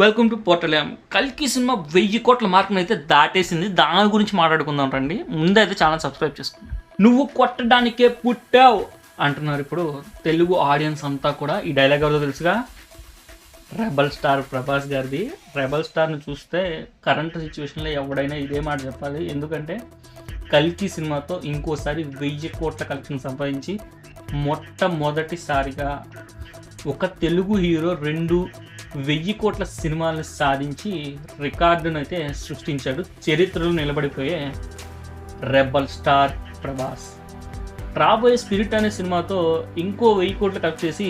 Welcome to portal. కల్కి cinema 1000 కోట్ల మార్కును అయితే దాటేసింది. దాని గురించి మాట్లాడుకుందాం రండి. ముందైతే ఛానల్ సబ్స్క్రైబ్ చేసుకోండి. నువ్వు కొట్టడానికే పుట్టావు అంటున్నారు ఇప్పుడు తెలుగు ఆడియన్స్ అంతా కూడా. ఈ డైలాగ్ ఎవరో తెలుసుగా, రెబల్ స్టార్ ప్రభాస్ గారిది. రెబల్ స్టార్ని చూస్తే కరెంట్ సిచ్యువేషన్లో ఎవడైనా ఇదే మాట చెప్పాలి. ఎందుకంటే కల్కి సినిమాతో ఇంకోసారి 1000 కోట్ల కలెక్షన్ సంపాదించి మొట్టమొదటిసారిగా ఒక తెలుగు హీరో 1000 కోట్ల సినిమాలను సాధించి రికార్డును అయితే సృష్టించాడు. చరిత్రలో నిలబడిపోయే రెబల్ స్టార్ ప్రభాస్ రాబోయే స్పిరిట్ అనే సినిమాతో ఇంకో 1000 కోట్లు కలెక్ట్ చేసి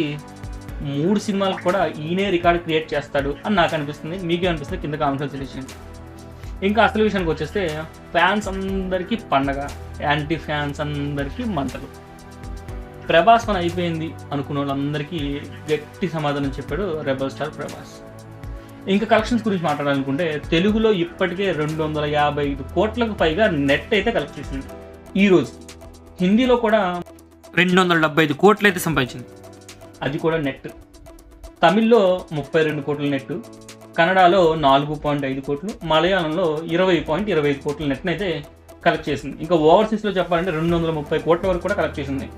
3 సినిమాలకు కూడా ఈయనే రికార్డు క్రియేట్ చేస్తాడు అని నాకు అనిపిస్తుంది. మీకే అనిపిస్తుంది కింద కామెంట్లో తెలియజేయండి. ఇంకా అసలు విషయానికి వచ్చేస్తే ఫ్యాన్స్ అందరికీ పండగ, యాంటీ ఫ్యాన్స్ అందరికీ మంటలు. ప్రభాస్ పని అయిపోయింది అనుకున్న వాళ్ళందరికీ గట్టి సమాధానం చెప్పాడు రెబల్ స్టార్ ప్రభాస్. ఇంకా కలెక్షన్స్ గురించి మాట్లాడాలనుకుంటే తెలుగులో ఇప్పటికే 255 కోట్లకు పైగా నెట్ అయితే కలెక్ట్ చేసింది ఈరోజు. హిందీలో కూడా 275 కోట్లు అయితే సంపాదించింది, అది కూడా నెట్. తమిళ్లో 32 కోట్ల నెట్, కన్నడలో 4.5 కోట్లు, మలయాళంలో 20.25 కోట్ల నెట్ని అయితే కలెక్ట్ చేసింది. ఇంకా ఓవర్సీస్లో చెప్పాలంటే 230 కోట్ల వరకు కూడా కలెక్ట్ చేసింది.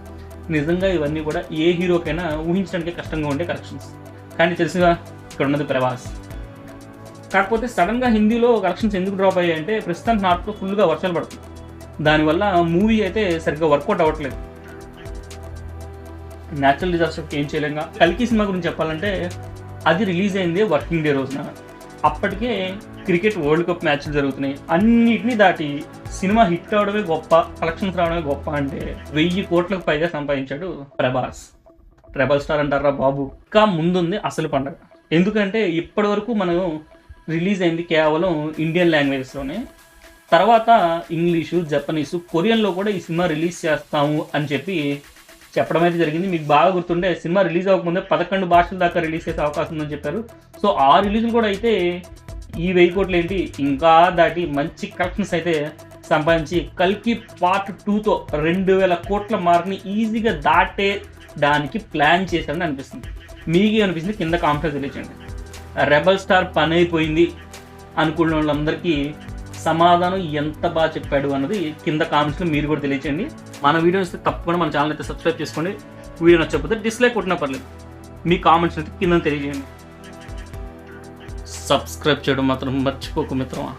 నిజంగా ఇవన్నీ కూడా ఏ హీరోకైనా ఊహించడానికి కష్టంగా ఉండే కలెక్షన్స్. కానీ తెలుసుగా ఇక్కడ ఉన్నది ప్రభాస్. కాకపోతే సడన్గా హిందీలో కలెక్షన్స్ ఎందుకు డ్రాప్ అయ్యాయి అంటే ప్రస్తుతానికి నార్త్లో ఫుల్గా వర్షాలు పడుతుంది. దానివల్ల మూవీ అయితే సరిగ్గా వర్కౌట్ అవ్వట్లేదు. న్యాచురల్ డిజాస్టర్కి ఏం చేయలేంగా. కల్కి సినిమా గురించి చెప్పాలంటే అది రిలీజ్ అయింది వర్కింగ్ డే రోజున. అప్పటికే క్రికెట్ వరల్డ్ కప్ మ్యాచ్లు జరుగుతున్నాయి. అన్నిటినీ దాటి సినిమా హిట్ అవడమే గొప్ప, కలెక్షన్స్ రావడమే గొప్ప అంటే 1000 కోట్లకు పైగా సంపాదించాడు ప్రభాస్. రెబల్ స్టార్ అంటారా బాబు. ఇంకా ముందుంది అసలు పండగ. ఎందుకంటే ఇప్పటి వరకు మనం రిలీజ్ అయింది కేవలం ఇండియన్ లాంగ్వేజెస్లోనే. తర్వాత ఇంగ్లీషు, జపనీసు, కొరియన్లో కూడా ఈ సినిమా రిలీజ్ చేస్తాము అని చెప్పడం అయితే జరిగింది. మీకు బాగా గుర్తుండే సినిమా రిలీజ్ అవ్వకముందే 11 భాషల దాకా రిలీజ్ చేసే అవకాశం ఉందని చెప్పారు. సో ఆ రిలీజ్లు కూడా అయితే ఈ 1000 కోట్లు ఏంటి ఇంకా దాటి మంచి కలెక్షన్స్ అయితే సంపాదించి కల్కి పార్ట్ 2తో 2000 కోట్ల మార్క్ని ఈజీగా దాటేయడానికి ప్లాన్ చేశారని అనిపిస్తుంది. మీకే అనిపిస్తుంది కింద కామెంట్లో తెలియచేయండి. రెబల్ స్టార్ పని అయిపోయింది అనుకున్న వాళ్ళందరికీ సమాధానం ఎంత బాగా చెప్పాడు అన్నది కింద కామెంట్స్లో మీరు కూడా తెలియచేయండి. మన వీడియో ఇస్తే తప్పకుండా మన ఛానల్ అయితే సబ్స్క్రైబ్ చేసుకోండి. వీడియో నచ్చకపోతే డిస్లైక్ కొట్టినా పర్లేదు. మీ కామెంట్స్ అయితే కింద తెలియజేయండి. సబ్స్క్రైబ్ చేయడం మాత్రం మర్చిపోకు మిత్రమా.